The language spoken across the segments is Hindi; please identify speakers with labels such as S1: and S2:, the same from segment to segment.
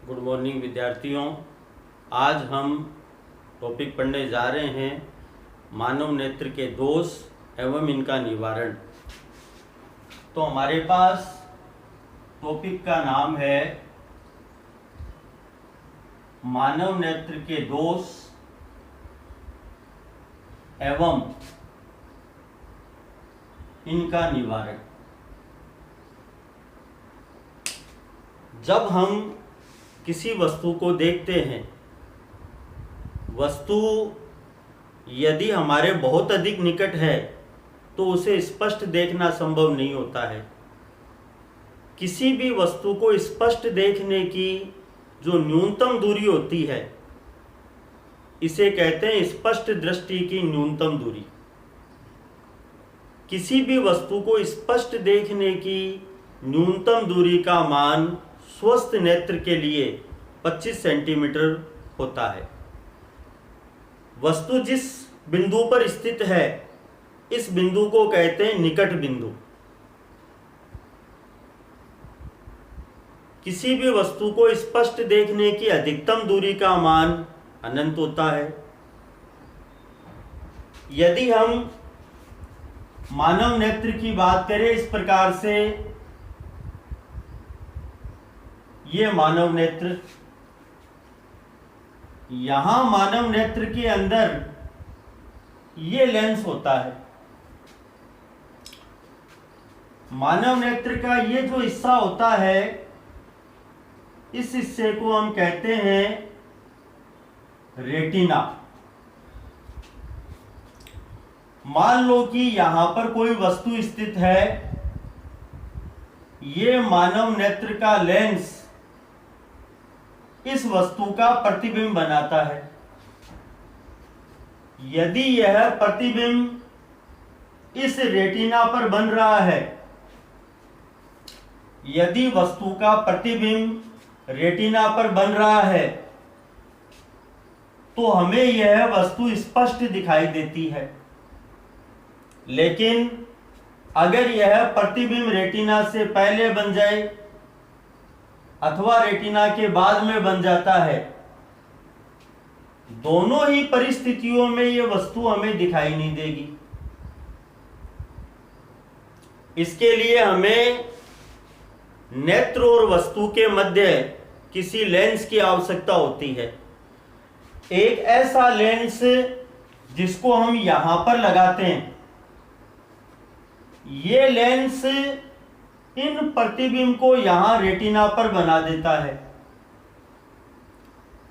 S1: गुड मॉर्निंग विद्यार्थियों। आज हम टॉपिक पढ़ने जा रहे हैं मानव नेत्र के दोष एवं इनका निवारण। तो हमारे पास टॉपिक का नाम है मानव नेत्र के दोष एवं इनका निवारण। जब हम किसी वस्तु को देखते हैं, वस्तु यदि हमारे बहुत अधिक निकट है तो उसे स्पष्ट देखना संभव नहीं होता है। किसी भी वस्तु को स्पष्ट देखने की जो न्यूनतम दूरी होती है, इसे कहते हैं स्पष्ट दृष्टि की न्यूनतम दूरी। किसी भी वस्तु को स्पष्ट देखने की न्यूनतम दूरी का मान स्वस्थ नेत्र के लिए 25 सेंटीमीटर होता है। वस्तु जिस बिंदु पर स्थित है, इस बिंदु को कहते हैं निकट बिंदु। किसी भी वस्तु को स्पष्ट देखने की अधिकतम दूरी का मान अनंत होता है। यदि हम मानव नेत्र की बात करें इस प्रकार से, ये मानव नेत्र, यहां मानव नेत्र के अंदर ये लेंस होता है। मानव नेत्र का ये जो हिस्सा होता है, इस हिस्से को हम कहते हैं रेटिना। मान लो कि यहां पर कोई वस्तु स्थित है, ये मानव नेत्र का लेंस इस वस्तु का प्रतिबिंब बनाता है। यदि यह प्रतिबिंब इस रेटिना पर बन रहा है, यदि वस्तु का प्रतिबिंब रेटिना पर बन रहा है, तो हमें यह वस्तु स्पष्ट दिखाई देती है। लेकिन अगर यह प्रतिबिंब रेटिना से पहले बन जाए अथवा रेटिना के बाद में बन जाता है, दोनों ही परिस्थितियों में यह वस्तु हमें दिखाई नहीं देगी। इसके लिए हमें नेत्र और वस्तु के मध्य किसी लेंस की आवश्यकता होती है। एक ऐसा लेंस जिसको हम यहां पर लगाते हैं, ये लेंस इन प्रतिबिंब को यहां रेटिना पर बना देता है।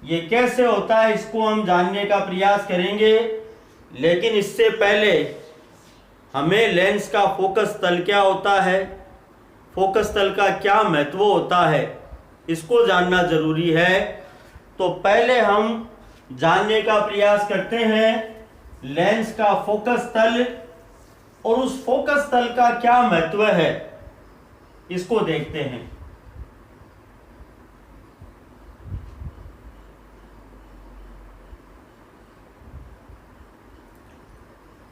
S1: ये कैसे होता है, इसको हम जानने का प्रयास करेंगे। लेकिन इससे पहले हमें लेंस का फोकस तल क्या होता है, फोकस तल का क्या महत्व होता है, इसको जानना जरूरी है। तो पहले हम जानने का प्रयास करते हैं लेंस का फोकस तल, और उस फोकस तल का क्या महत्व है, इसको देखते हैं।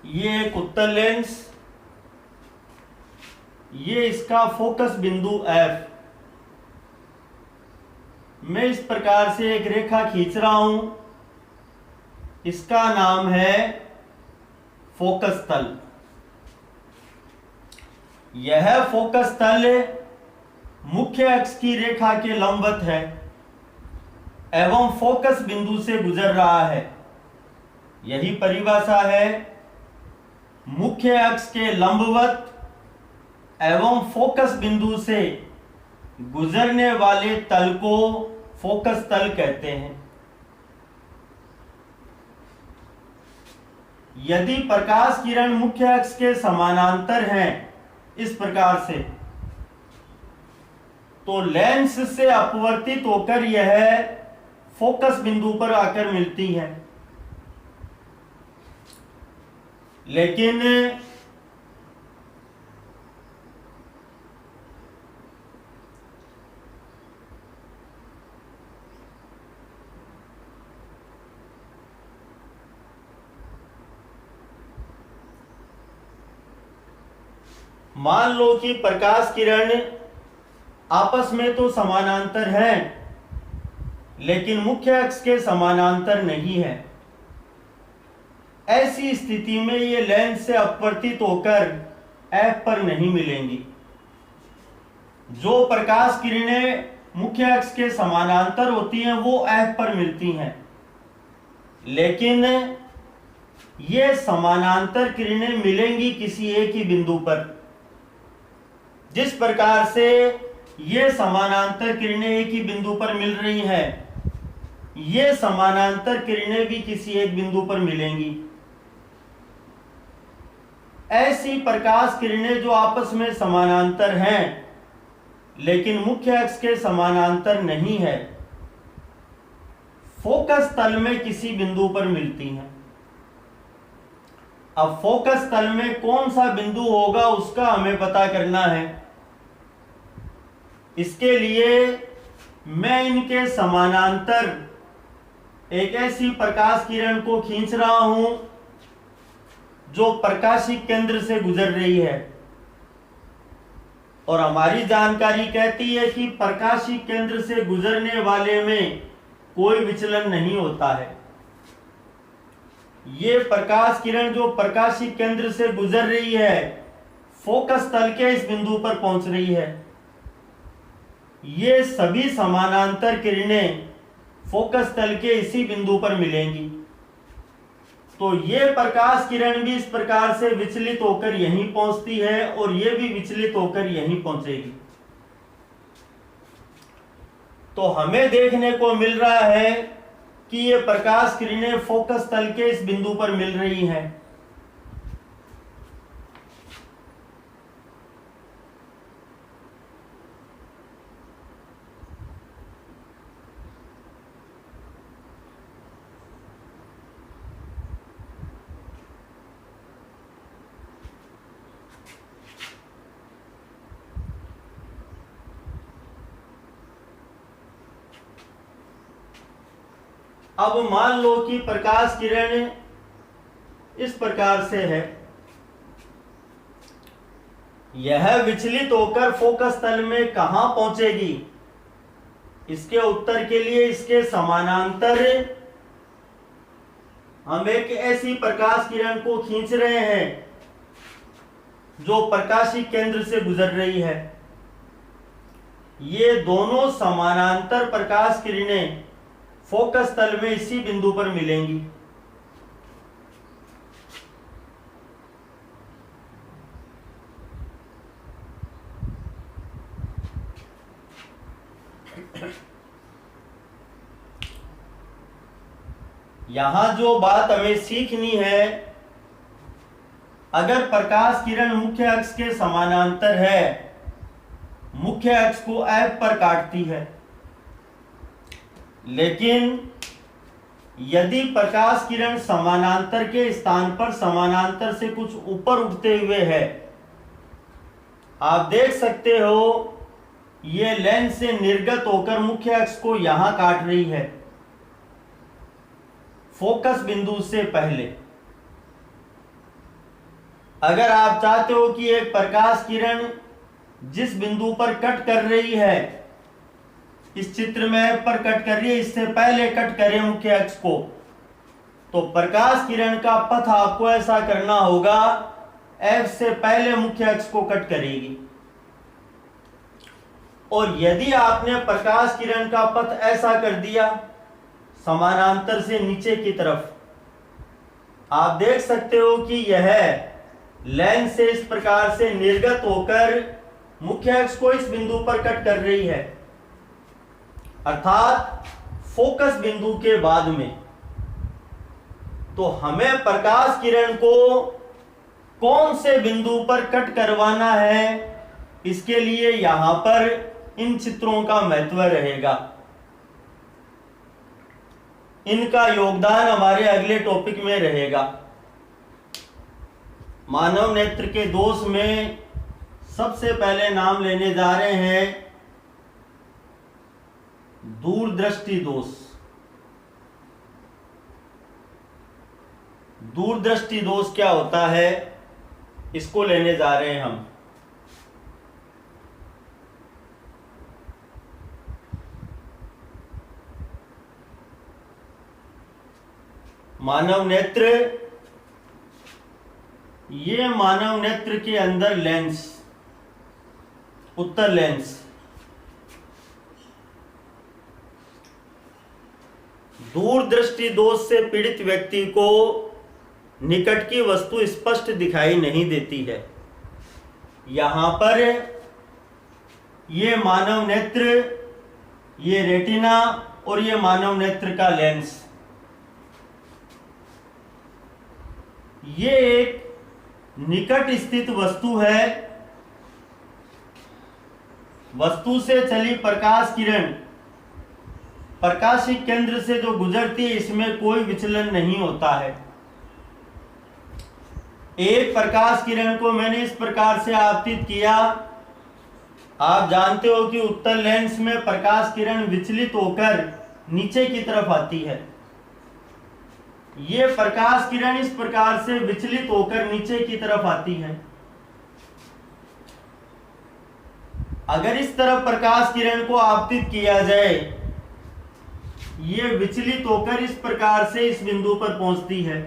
S1: ये एक उत्तल लेंस, ये इसका फोकस बिंदु F। मैं इस प्रकार से एक रेखा खींच रहा हूं, इसका नाम है फोकस तल। यह फोकस तल मुख्य अक्ष की रेखा के लंबवत है एवं फोकस बिंदु से गुजर रहा है। यही परिभाषा है, मुख्य अक्ष के लंबवत एवं फोकस बिंदु से गुजरने वाले तल को फोकस तल कहते हैं। यदि प्रकाश किरण मुख्य अक्ष के समानांतर हैं इस प्रकार से, तो लेंस से अपवर्तित होकर यह फोकस बिंदु पर आकर मिलती है। लेकिन मान लो कि प्रकाश किरण आपस में तो समानांतर हैं, लेकिन मुख्य अक्ष के समानांतर नहीं है। ऐसी स्थिति में ये लेंस से अपवर्तित होकर F पर नहीं मिलेंगी। जो प्रकाश किरणें मुख्य अक्ष के समानांतर होती हैं वो F पर मिलती हैं, लेकिन ये समानांतर किरणें मिलेंगी किसी एक ही बिंदु पर। जिस प्रकार से ये समानांतर किरणें एक ही बिंदु पर मिल रही हैं, ये समानांतर किरणें भी किसी एक बिंदु पर मिलेंगी। ऐसी प्रकाश किरणें जो आपस में समानांतर हैं लेकिन मुख्य अक्ष के समानांतर नहीं है, फोकस तल में किसी बिंदु पर मिलती हैं। अब फोकस तल में कौन सा बिंदु होगा उसका हमें पता करना है। इसके लिए मैं इनके समानांतर एक ऐसी प्रकाश किरण को खींच रहा हूं जो प्रकाशिक केंद्र से गुजर रही है, और हमारी जानकारी कहती है कि प्रकाशिक केंद्र से गुजरने वाले में कोई विचलन नहीं होता है। ये प्रकाश किरण जो प्रकाशिक केंद्र से गुजर रही है, फोकस तल के इस बिंदु पर पहुंच रही है। ये सभी समानांतर किरणें फोकस तल के इसी बिंदु पर मिलेंगी। तो ये प्रकाश किरण भी इस प्रकार से विचलित होकर यहीं पहुंचती है और ये भी विचलित होकर यहीं पहुंचेगी। तो हमें देखने को मिल रहा है कि ये प्रकाश किरणें फोकस तल के इस बिंदु पर मिल रही हैं। अब मान लो कि प्रकाश किरण इस प्रकार से है, यह विचलित होकर फोकस तल में कहां पहुंचेगी, इसके उत्तर के लिए इसके समानांतर हम एक ऐसी प्रकाश किरण को खींच रहे हैं जो प्रकाशिक केंद्र से गुजर रही है। ये दोनों समानांतर प्रकाश किरणें फोकस तल में इसी बिंदु पर मिलेंगी। यहां जो बात हमें सीखनी है, अगर प्रकाश किरण मुख्य अक्ष के समानांतर है, मुख्य अक्ष को F पर काटती है, लेकिन यदि प्रकाश किरण समानांतर के स्थान पर समानांतर से कुछ ऊपर उठते हुए है, आप देख सकते हो ये लेंस से निर्गत होकर मुख्य अक्ष को यहां काट रही है फोकस बिंदु से पहले। अगर आप चाहते हो कि एक प्रकाश किरण जिस बिंदु पर कट कर रही है, इस चित्र में पर कट कर रही है, इससे पहले कट करे मुख्य अक्ष को, तो प्रकाश किरण का पथ आपको ऐसा करना होगा, F से पहले मुख्य अक्ष को कट करेगी। और यदि आपने प्रकाश किरण का पथ ऐसा कर दिया समानांतर से नीचे की तरफ, आप देख सकते हो कि यह लेंस से इस प्रकार से निर्गत होकर मुख्य अक्ष को इस बिंदु पर कट कर रही है, अर्थात फोकस बिंदु के बाद में। तो हमें प्रकाश किरण को कौन से बिंदु पर कट करवाना है, इसके लिए यहां पर इन चित्रों का महत्व रहेगा। इनका योगदान हमारे अगले टॉपिक में रहेगा। मानव नेत्र के दोष में सबसे पहले नाम लेने जा रहे हैं दूरदृष्टि दोष। दूरदृष्टि दोष क्या होता है, इसको लेने जा रहे हैं हम। मानव नेत्र, ये मानव नेत्र के अंदर लेंस, उत्तल लेंस, दूरदृष्टि दोष से पीड़ित व्यक्ति को निकट की वस्तु स्पष्ट दिखाई नहीं देती है। यहां पर ये मानव नेत्र, ये रेटिना और ये मानव नेत्र का लेंस, ये एक निकट स्थित वस्तु है। वस्तु से चली प्रकाश किरण प्रकाशिक केंद्र से जो गुजरती है, इसमें कोई विचलन नहीं होता है। एक प्रकाश किरण को मैंने इस प्रकार से आपतित किया। आप जानते हो कि उत्तल लेंस में प्रकाश किरण विचलित होकर नीचे की तरफ आती है। यह प्रकाश किरण इस प्रकार से विचलित होकर नीचे की तरफ आती है। अगर इस तरफ प्रकाश किरण को आपतित किया जाए, यह विचलित होकर इस प्रकार से इस बिंदु पर पहुंचती है।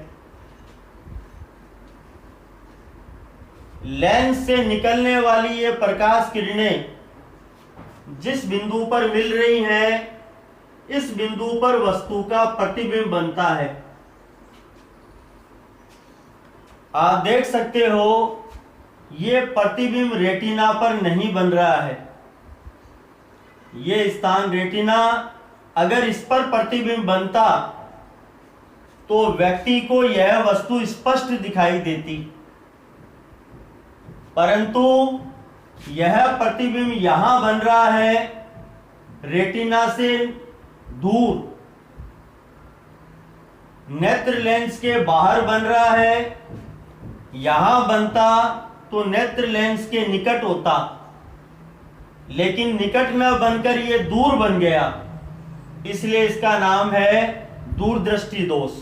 S1: लेंस से निकलने वाली ये प्रकाश किरणें जिस बिंदु पर मिल रही हैं, इस बिंदु पर वस्तु का प्रतिबिंब बनता है। आप देख सकते हो, ये प्रतिबिंब रेटिना पर नहीं बन रहा है। ये स्थान रेटिना, अगर इस पर प्रतिबिंब बनता तो व्यक्ति को यह वस्तु स्पष्ट दिखाई देती, परंतु यह प्रतिबिंब यहां बन रहा है, रेटिना से दूर, नेत्र लेंस के बाहर बन रहा है। यहां बनता तो नेत्र लेंस के निकट होता, लेकिन निकट न बनकर यह दूर बन गया, इसलिए इसका नाम है दूरदृष्टि दोष।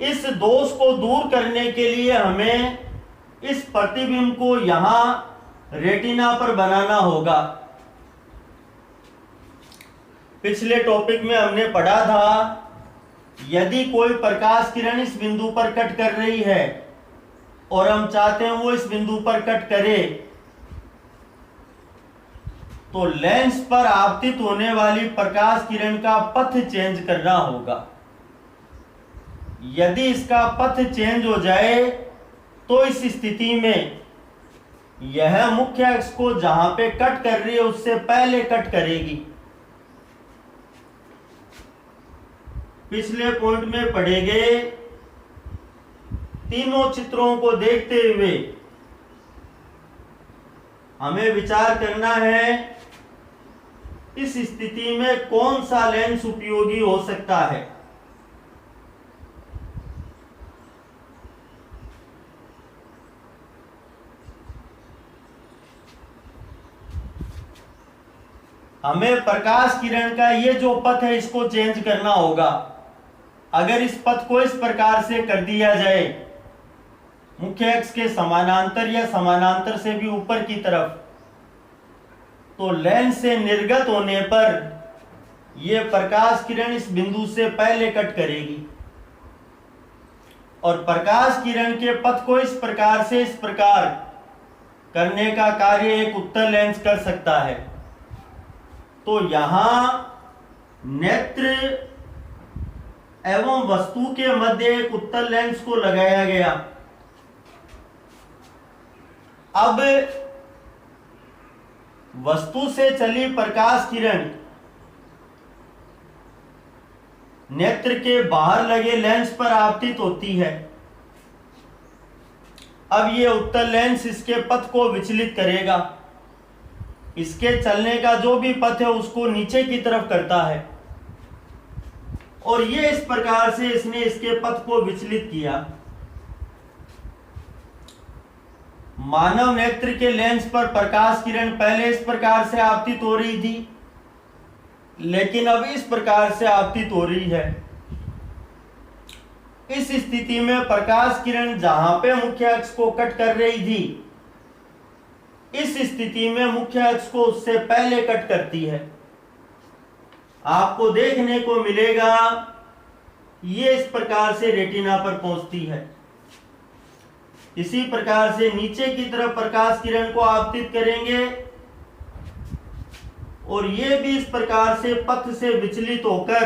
S1: इस दोष को दूर करने के लिए हमें इस प्रतिबिंब को यहां रेटिना पर बनाना होगा। पिछले टॉपिक में हमने पढ़ा था, यदि कोई प्रकाश किरण इस बिंदु पर कट कर रही है और हम चाहते हैं वो इस बिंदु पर कट करे, तो लेंस पर आपतित होने वाली प्रकाश किरण का पथ चेंज करना होगा। यदि इसका पथ चेंज हो जाए तो इस स्थिति में यह मुख्य अक्ष को जहां पे कट कर रही है उससे पहले कट करेगी। पिछले पॉइंट में पढ़े गए तीनों चित्रों को देखते हुए हमें विचार करना है, इस स्थिति में कौन सा लेंस उपयोगी हो सकता है। हमें प्रकाश किरण का ये जो पथ है इसको चेंज करना होगा। अगर इस पथ को इस प्रकार से कर दिया जाए, मुख्य अक्ष के समानांतर या समानांतर से भी ऊपर की तरफ, तो लेंस से निर्गत होने पर यह प्रकाश किरण इस बिंदु से पहले कट करेगी और प्रकाश किरण के पथ को इस प्रकार से इस प्रकार करने का कार्य एक उत्तल लेंस कर सकता है। तो यहां नेत्र एवं वस्तु के मध्य एक उत्तल लेंस को लगाया गया। अब वस्तु से चली प्रकाश किरण नेत्र के बाहर लगे लेंस पर आपतित होती है। अब यह उत्तल लेंस इसके पथ को विचलित करेगा, इसके चलने का जो भी पथ है उसको नीचे की तरफ करता है और ये इस प्रकार से इसने इसके पथ को विचलित किया। मानव नेत्र के लेंस पर प्रकाश किरण पहले इस प्रकार से आपतित हो रही थी, लेकिन अब इस प्रकार से आपतित हो रही है। इस स्थिति में प्रकाश किरण जहां पे मुख्य अक्ष को कट कर रही थी, इस स्थिति में मुख्य अक्ष को उससे पहले कट करती है। आपको देखने को मिलेगा ये इस प्रकार से रेटिना पर पहुंचती है। इसी प्रकार से नीचे की तरफ प्रकाश किरण को आपतित करेंगे और ये भी इस प्रकार से पथ से विचलित होकर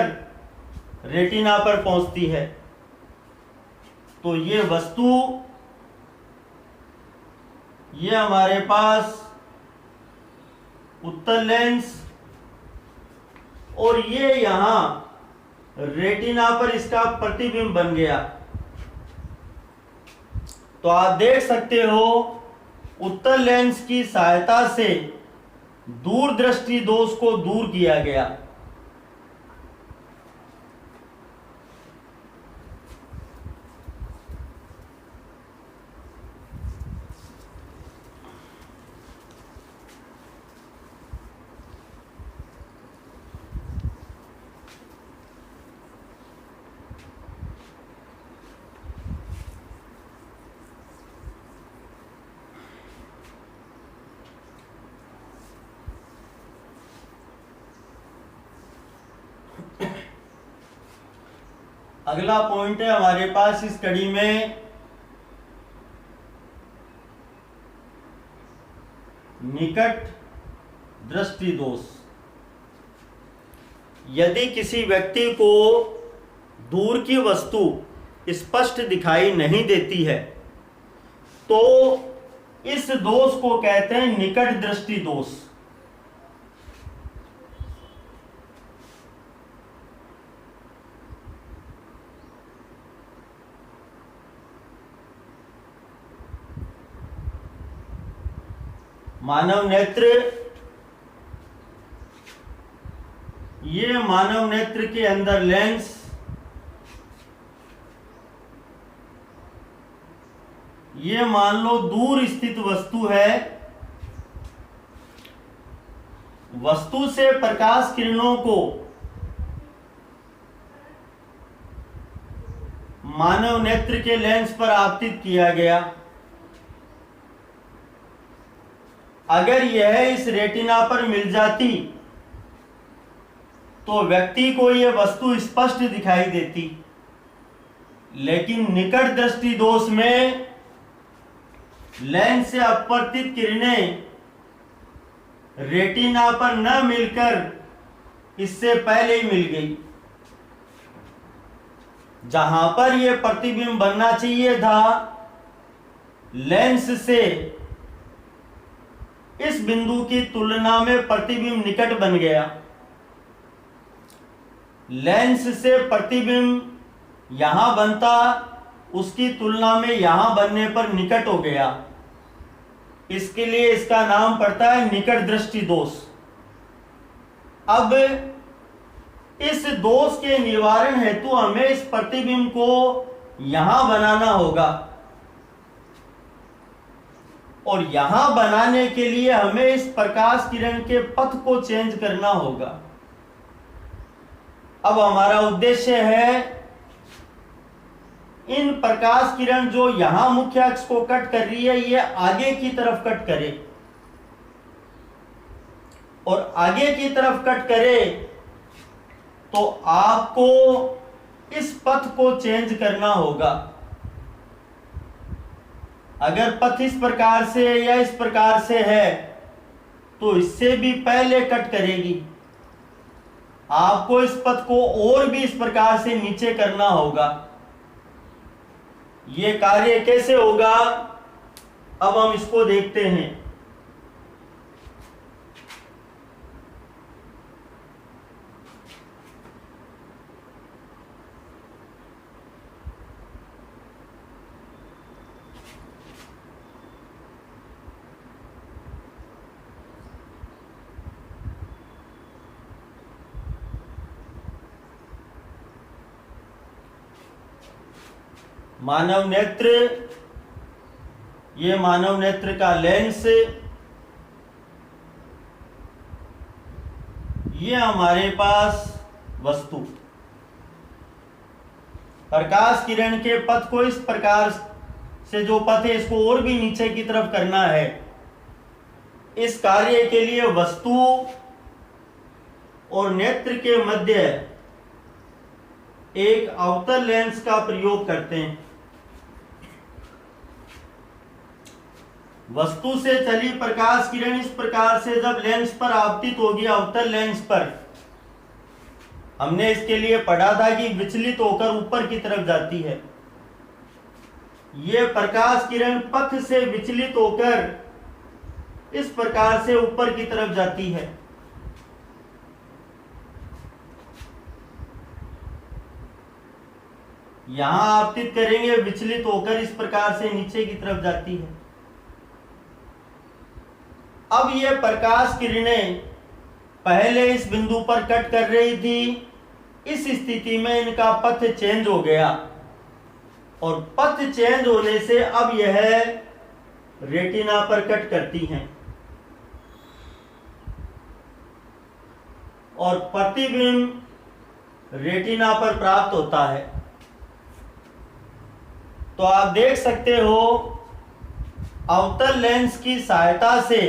S1: रेटिना पर पहुंचती है। तो ये वस्तु, ये हमारे पास उत्तल लेंस और ये यहां रेटिना पर इसका प्रतिबिंब बन गया। तो आप देख सकते हो उत्तल लेंस की सहायता से दूरदृष्टि दोष को दूर किया गया। अगला पॉइंट है हमारे पास इस कड़ी में निकट दृष्टि दोष। यदि किसी व्यक्ति को दूर की वस्तु स्पष्ट दिखाई नहीं देती है तो इस दोष को कहते हैं निकट दृष्टि दोष। मानव नेत्र, ये मानव नेत्र के अंदर लेंस, ये मान लो दूर स्थित वस्तु है। वस्तु से प्रकाश किरणों को मानव नेत्र के लेंस पर आपतित किया गया। अगर यह इस रेटिना पर मिल जाती तो व्यक्ति को यह वस्तु स्पष्ट दिखाई देती, लेकिन निकट दृष्टि दोष में लेंस से अपवर्तित किरणें रेटिना पर न मिलकर इससे पहले ही मिल गई। जहां पर यह प्रतिबिंब बनना चाहिए था, लेंस से इस बिंदु की तुलना में प्रतिबिंब निकट बन गया। लेंस से प्रतिबिंब यहां बनता, उसकी तुलना में यहां बनने पर निकट हो गया। इसके लिए इसका नाम पड़ता है निकट दृष्टि दोष। अब इस दोष के निवारण हेतु हमें इस प्रतिबिंब को यहां बनाना होगा और यहां बनाने के लिए हमें इस प्रकाश किरण के पथ को चेंज करना होगा। अब हमारा उद्देश्य है इन प्रकाश किरण जो यहां मुख्य अक्ष को कट कर रही है, ये आगे की तरफ कट करे और आगे की तरफ कट करे तो आपको इस पथ को चेंज करना होगा। अगर पथ इस प्रकार से या इस प्रकार से है तो इससे भी पहले कट करेगी। आपको इस पथ को और भी इस प्रकार से नीचे करना होगा। यह कार्य कैसे होगा, अब हम इसको देखते हैं। मानव नेत्र, ये मानव नेत्र का लेंस, ये हमारे पास वस्तु। प्रकाश किरण के पथ को इस प्रकार से जो पथ है इसको और भी नीचे की तरफ करना है। इस कार्य के लिए वस्तु और नेत्र के मध्य एक अवतल लेंस का प्रयोग करते हैं। वस्तु से चली प्रकाश किरण इस प्रकार से जब लेंस पर आपतित होगी, अवतल लेंस पर, हमने इसके लिए पढ़ा था कि विचलित होकर ऊपर की तरफ जाती है। यह प्रकाश किरण पथ से विचलित होकर इस प्रकार से ऊपर की तरफ जाती है। यहां आपतित करेंगे, विचलित होकर इस प्रकार से नीचे की तरफ जाती है। अब ये प्रकाश किरणें पहले इस बिंदु पर कट कर रही थी, इस स्थिति में इनका पथ चेंज हो गया और पथ चेंज होने से अब यह रेटिना पर कट करती हैं और प्रतिबिंब रेटिना पर प्राप्त होता है। तो आप देख सकते हो अवतल लेंस की सहायता से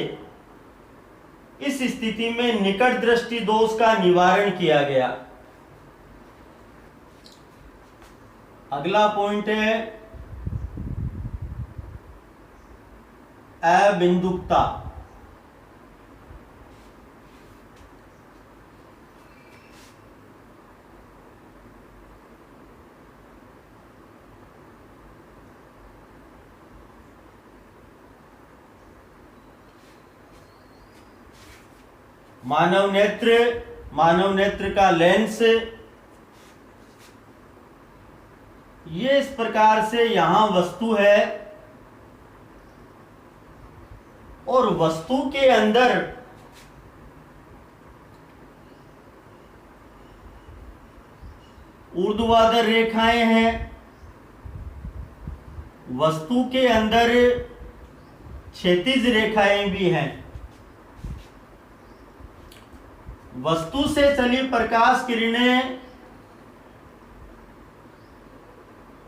S1: इस स्थिति में निकट दृष्टि दोष का निवारण किया गया। अगला पॉइंट है अबिंदुकता। मानव नेत्र का लेंस ये इस प्रकार से यहां वस्तु है और वस्तु के अंदर ऊर्ध्वाधर रेखाएं हैं, वस्तु के अंदर क्षैतिज रेखाएं भी हैं। वस्तु से चली प्रकाश किरणें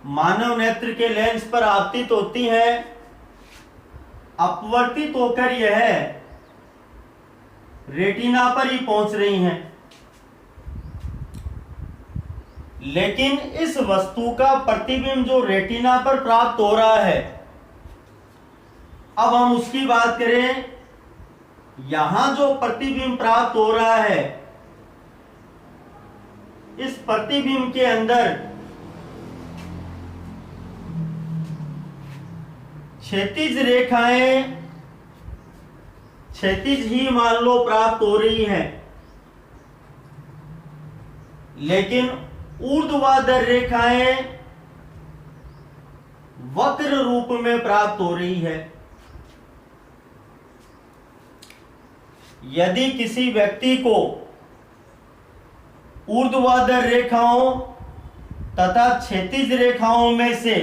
S1: मानव नेत्र के लेंस पर आपतित होती हैं, अपवर्तित होकर यह रेटिना पर ही पहुंच रही हैं। लेकिन इस वस्तु का प्रतिबिंब जो रेटिना पर प्राप्त हो रहा है, अब हम उसकी बात करें। यहां जो प्रतिबिंब प्राप्त हो रहा है, इस प्रतिबिंब के अंदर क्षैतिज रेखाएं, क्षैतिज ही मान लो प्राप्त हो रही हैं, लेकिन ऊर्ध्वाधर रेखाएं वक्र रूप में प्राप्त हो रही है। यदि किसी व्यक्ति को ऊर्ध्वाधर रेखाओं तथा क्षैतिज रेखाओं में से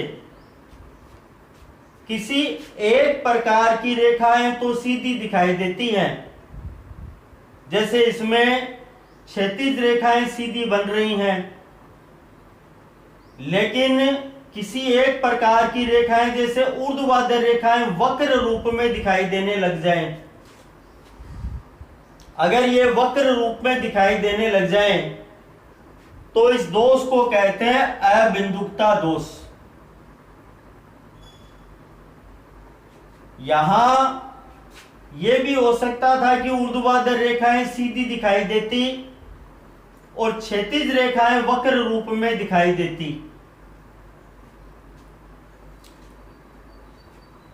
S1: किसी एक प्रकार की रेखाएं तो सीधी दिखाई देती हैं, जैसे इसमें क्षैतिज रेखाएं सीधी बन रही हैं, लेकिन किसी एक प्रकार की रेखाएं जैसे ऊर्ध्वाधर रेखाएं वक्र रूप में दिखाई देने लग जाएं, अगर ये वक्र रूप में दिखाई देने लग जाएं तो इस दोष को कहते हैं अबिंदुकता दोष। यहां यह भी हो सकता था कि ऊर्ध्वाधर रेखाएं सीधी दिखाई देती और क्षैतिज रेखाएं वक्र रूप में दिखाई देती।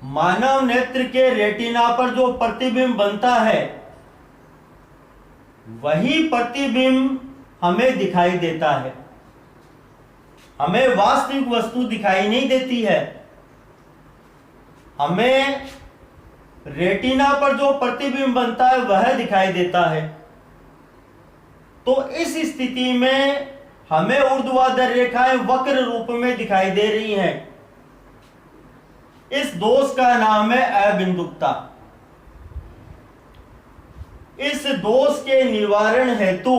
S1: मानव नेत्र के रेटिना पर जो प्रतिबिंब बनता है, वही प्रतिबिंब हमें दिखाई देता है, हमें वास्तविक वस्तु दिखाई नहीं देती है। हमें रेटिना पर जो प्रतिबिंब बनता है वह दिखाई देता है। तो इस स्थिति में हमें ऊर्ध्वाधर रेखाएं वक्र रूप में दिखाई दे रही हैं। इस दोष का नाम है अबिंदुकता। इस दोष के निवारण हेतु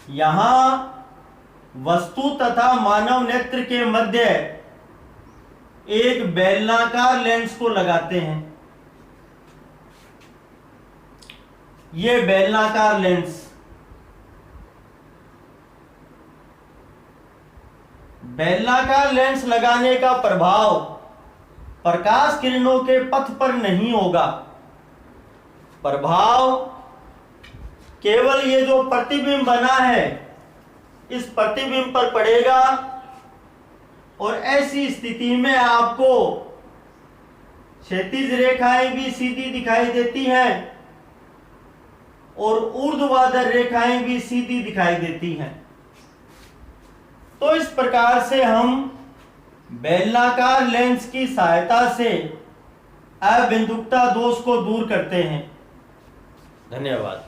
S1: यहां वस्तु तथा मानव नेत्र के मध्य एक बेलनाकार लेंस को लगाते हैं। यह बेलनाकार लेंस बेलनाकार लेंस लगाने का प्रभाव प्रकाश किरणों के पथ पर नहीं होगा। प्रभाव केवल ये जो प्रतिबिंब बना है इस प्रतिबिंब पर पड़ेगा, और ऐसी स्थिति में आपको क्षैतिज रेखाएं भी सीधी दिखाई देती हैं और ऊर्ध्वाधर रेखाएं भी सीधी दिखाई देती हैं। तो इस प्रकार से हम बेलनाकार लेंस की सहायता से अबिंदुकता दोष को दूर करते हैं। धन्यवाद।